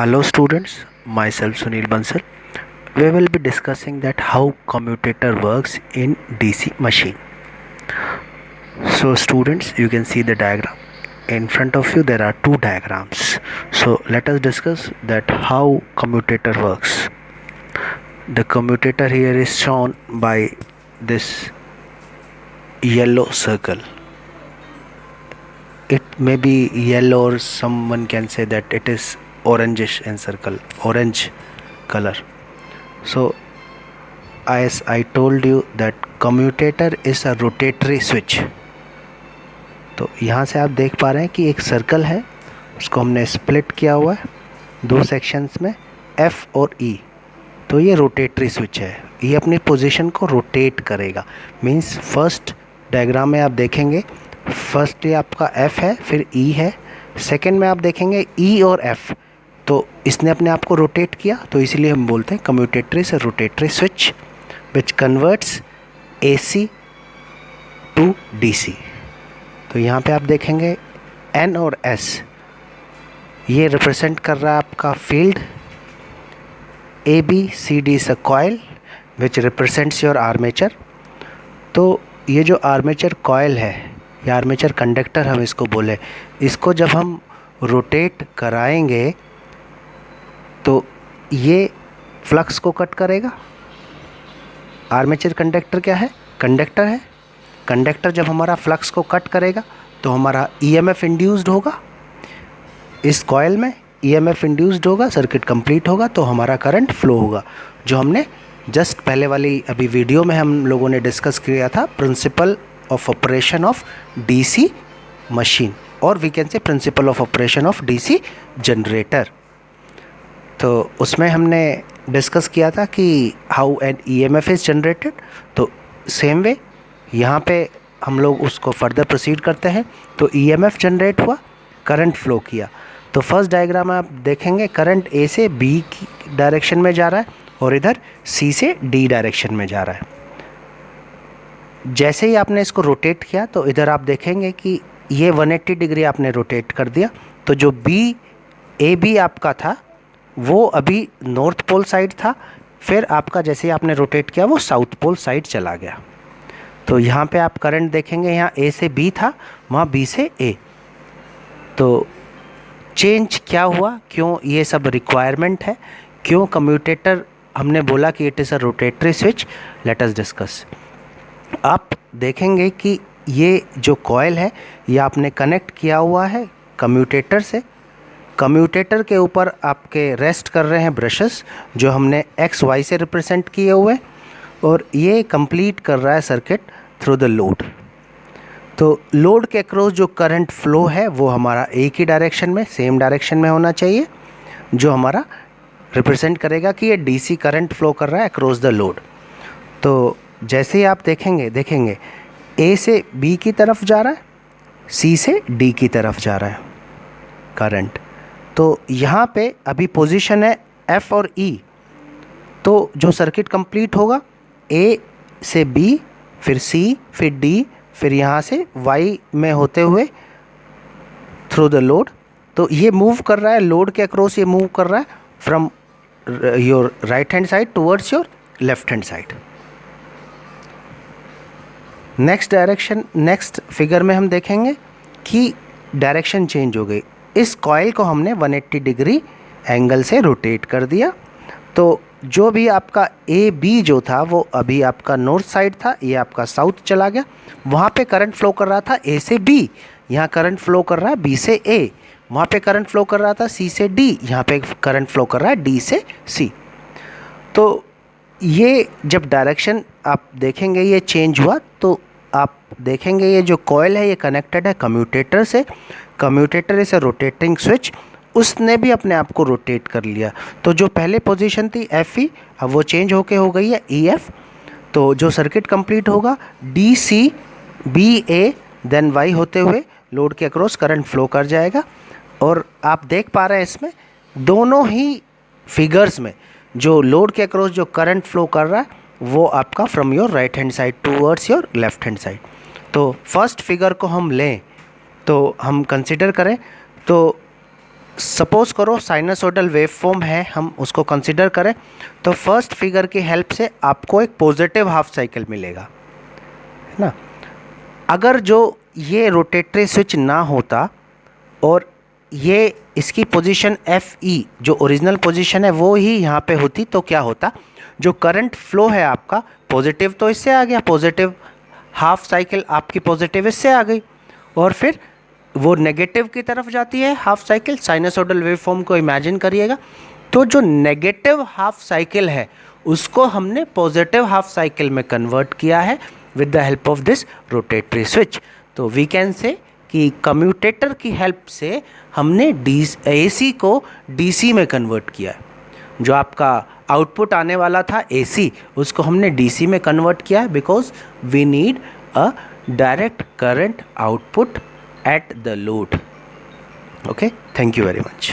Hello students, myself Sunil Bansal. We will be discussing that how commutator works in DC machine. So students, you can see the diagram. In front of you there are two diagrams. So let us discuss that how commutator works. The commutator here is shown by this yellow circle. It may be yellow or someone can say that it is orangish in circle, orange color. So as I told you that commutator is a rotatory switch. तो यहाँ से आप देख पा रहे हैं कि एक सर्कल है, उसको हमने स्प्लिट किया हुआ है दो सेक्शंस में F और E. तो ये रोटेटरी स्विच है, ये अपनी पोजीशन को रोटेट करेगा. मींस फर्स्ट डायग्राम में आप देखेंगे फर्स्ट ये आपका F है, फिर E है, सेकंड में आप देखेंगे E और F. तो इसने अपने आप को रोटेट किया, तो इसीलिए हम बोलते हैं commutator is a rotatory switch which converts AC to DC. तो यहाँ पे आप देखेंगे N और S, ये रिप्रेजेंट कर रहा है आपका field. ABCD is a coil which represents your armature. तो ये जो आर्मेचर कॉइल है या आर्मेचर कंडक्टर हम इसको बोले, इसको जब हम रोटेट कराएंगे तो ये फ्लक्स को कट करेगा. आर्मेचर कंडक्टर क्या है? कंडक्टर है. कंडक्टर जब हमारा फ्लक्स को कट करेगा तो हमारा EMF इंड्यूस्ड होगा इस कॉइल में. EMF इंड्यूस्ड होगा, सर्किट कंप्लीट होगा, तो हमारा करंट फ्लो होगा. जो हमने जस्ट पहले वाली अभी वीडियो में हम लोगों ने डिस्कस किया था, principle of operation of DC machine, और we can say principle of operation of DC generator. तो उसमें हमने डिस्कस किया था कि how an EMF is generated. तो सेम वे यहाँ पे हम लोग उसको फर्दर प्रोसीड करते हैं. तो EMF जनरेट हुआ, करंट फ्लो किया. तो फर्स्ट डायग्राम में आप देखेंगे करंट A से B की डायरेक्शन में जा रहा है और इधर C से D डायरेक्शन में जा रहा है. जैसे ही आपने इसको रोटेट किया तो इधर आप देखेंगे कि ये 180 डिग्री आपने रोटेट कर दिया. तो जो AB आपका था वो अभी नॉर्थ पोल साइड था, फिर आपका जैसे ही आपने रोटेट किया वो साउथ पोल साइड चला गया. तो यहाँ पे आप करंट देखेंगे, यहाँ A से B था, वहाँ B से A. तो चेंज क्या हुआ, क्यों, ये सब रिक्वायरमेंट है, क्यों कम्यूटेटर हमने बोला कि it is a rotatory switch. Let us discuss. आप देखेंगे कि ये जो कॉइल है ये आपने कनेक्ट किया हुआ है कम्यूटेटर से. कम्यूटेटर के ऊपर आपके रेस्ट कर रहे हैं ब्रशेस जो हमने XY से रिप्रेजेंट किए हुए, और ये कंप्लीट कर रहा है सर्किट थ्रू द लोड. तो लोड के अक्रॉस जो करंट फ्लो है वो हमारा एक ही डायरेक्शन में, सेम डायरेक्शन में होना चाहिए, जो हमारा रिप्रेजेंट करेगा कि ये DC करंट फ्लो कर रहा है अक्रॉस द लोड. तो जैसे ही आप देखेंगे A से B की तरफ जा रहा है, C से D की तरफ जा रहा है करंट. तो यहाँ पे अभी पोजीशन है F और E. तो जो सर्किट कंप्लीट होगा A से B, फिर C, फिर D, फिर यहाँ से Y में होते हुए थ्रू द लोड. तो ये मूव कर रहा है लोड के अक्रॉस, ये मूव कर रहा है from your right hand side towards your left hand side. Next direction, next figure में हम देखेंगे कि डायरेक्शन चेंज हो गई. इस कॉइल को हमने 180 डिग्री एंगल से रोटेट कर दिया. तो जो भी आपका AB जो था वो अभी आपका नॉर्थ साइड था, ये आपका साउथ चला गया. वहाँ पे करंट फ्लो कर रहा था A से B, यहाँ करंट फ्लो कर रहा है B से A. वहाँ पे करंट फ्लो कर रहा था C से D, यहाँ पे करंट फ्लो कर रहा है D से C. तो ये जब डायरेक्शन आप देखेंगे ये चेंज हुआ, तो आप देखेंगे ये जो कॉइल है ये कनेक्टेड है कम्यूटेटर से. Commutator is a rotating switch, उसने भी अपने आप को रोटेट कर लिया. तो जो पहले पोजीशन थी FE, अब वो चेंज होके हो गई है EF. तो जो सर्किट कंप्लीट होगा DC BA देन Y होते हुए लोड के अक्रॉस करंट फ्लो कर जाएगा. और आप देख पा रहे हैं इसमें दोनों ही फिगर्स में जो लोड के अक्रॉस जो करंट फ्लो कर रहा है वो आपका from your right hand side towards your left hand side. तो फर्स्ट फिगर को हम लें तो हम कंसिडर करें तो सपोज करो साइनसोइडल वेव फॉर्म है, हम उसको कंसिडर करें, तो फर्स्ट फिगर की हेल्प से आपको एक पॉजिटिव हाफ साइकिल मिलेगा, है ना। अगर जो ये रोटेटरी स्विच ना होता और ये इसकी पोजीशन FE जो ओरिजिनल पोजीशन है वो ही यहाँ पे होती, तो क्या होता, जो करंट फ्लो है आपका पॉजिटिव तो इससे आ गया, पॉजिटिव हाफ साइकिल आपकी पॉजिटिव इससे आ गई, और फिर वो नेगेटिव की तरफ जाती है half cycle. Sinusoidal wave form को इमेजिन करिएगा, तो जो नेगेटिव हाफ साइकिल है उसको हमने पॉजिटिव हाफ साइकिल में कन्वर्ट किया है with the help of this rotatory switch. तो वी कैन से कि कम्यूटेटर की हेल्प से हमने AC को DC में कन्वर्ट किया है। जो आपका आउटपुट आने वाला था AC, उसको हमने DC में कन्वर्ट किया है, because we need a direct current output at the load. Okay, thank you very much.